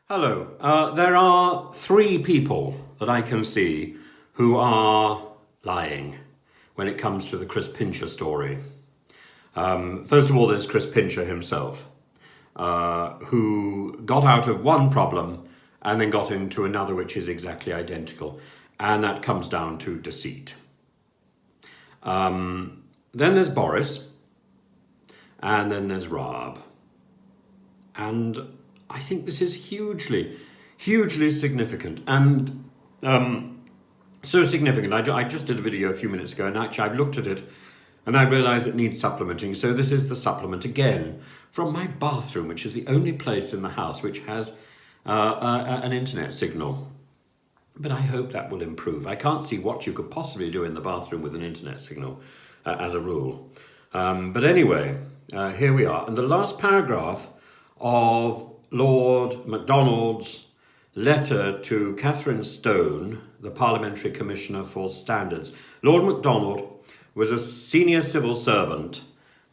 Hello. There are three people that I can see who are lying when it comes to the Chris Pincher story. First of all, there's Chris Pincher himself, who got out of one problem and then got into another which is exactly identical. And that comes down to deceit. Then there's Boris, and then there's Raab. And I think this is hugely significant, and so significant. I just did a video a few minutes ago, and actually I've looked at it and I realise it needs supplementing. So this is the supplement again from my bathroom, which is the only place in the house which has an internet signal. But I hope that will improve. I can't see what you could possibly do in the bathroom with an internet signal as a rule. But anyway, here we are. And the last paragraph of Lord MacDonald's letter to Catherine Stone, the Parliamentary Commissioner for Standards. Lord MacDonald was a senior civil servant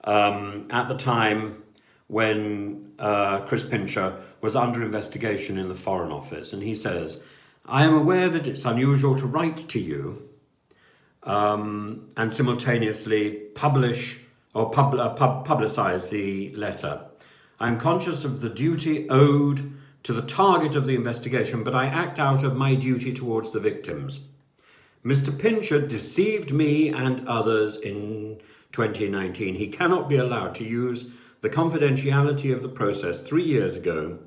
at the time when Chris Pincher was under investigation in the Foreign Office. And he says, "I am aware that it's unusual to write to you and simultaneously publish or publicise the letter. I am conscious of the duty owed to the target of the investigation, but I act out of my duty towards the victims. Mr. Pincher deceived me and others in 2019. He cannot be allowed to use the confidentiality of the process 3 years ago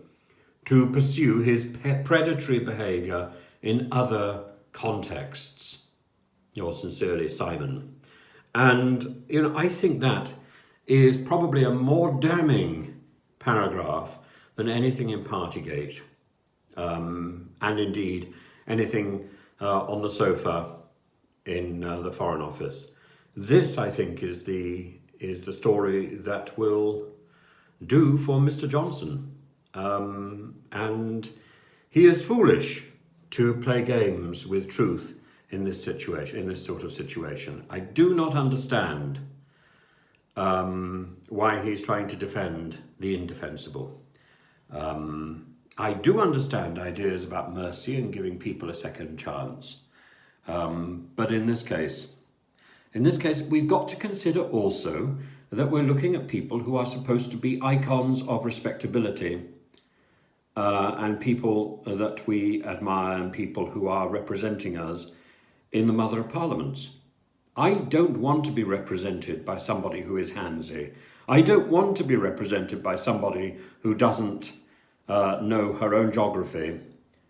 to pursue his predatory behaviour in other contexts. Yours sincerely, Simon." And, I think that is probably a more damning paragraph than anything in Partygate, and indeed anything on the sofa in the Foreign Office. This, I think, is the story that will do for Mr. Johnson. And he is foolish to play games with truth in this situation, in this sort of situation. I do not understand why he's trying to defend the indefensible. I do understand ideas about mercy and giving people a second chance. But in this case, we've got to consider also that we're looking at people who are supposed to be icons of respectability, and people that we admire and people who are representing us in the Mother of Parliaments. I don't want to be represented by somebody who is handsy. I don't want to be represented by somebody who doesn't know her own geography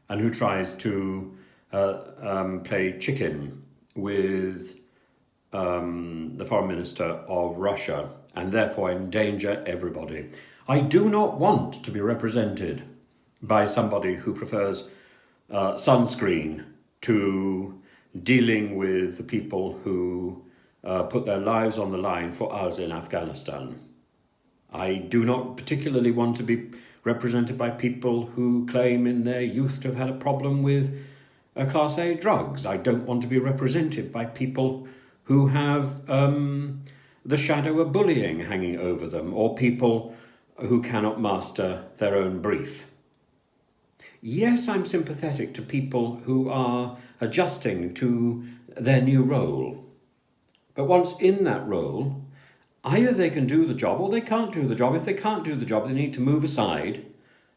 and who tries to play chicken with the Foreign Minister of Russia and therefore endanger everybody. I do not want to be represented by somebody who prefers sunscreen to dealing with the people who put their lives on the line for us in Afghanistan. I do not particularly want to be represented by people who claim in their youth to have had a problem with Class A drugs. I don't want to be represented by people who have the shadow of bullying hanging over them, or people who cannot master their own brief. Yes, I'm sympathetic to people who are adjusting to their new role. But once in that role, either they can do the job or they can't do the job. If they can't do the job, they need to move aside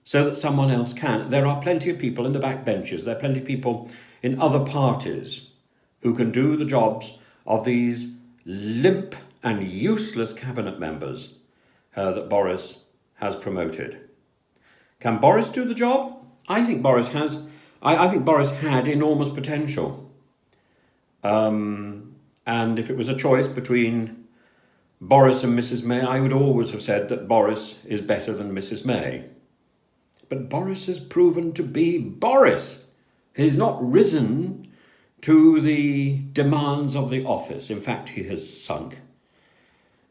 so that someone else can. There are plenty of people in the back benches. There are plenty of people in other parties who can do the jobs of these limp and useless cabinet members that Boris has promoted. Can Boris do the job? I think Boris has. I think Boris had enormous potential. And if it was a choice between Boris and Mrs. May, I would always have said that Boris is better than Mrs. May. But Boris has proven to be Boris. He's not risen to the demands of the office. In fact, he has sunk.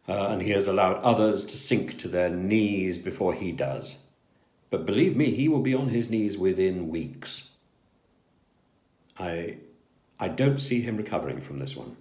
And he has allowed others to sink to their knees before he does. But believe me, he will be on his knees within weeks. I don't see him recovering from this one.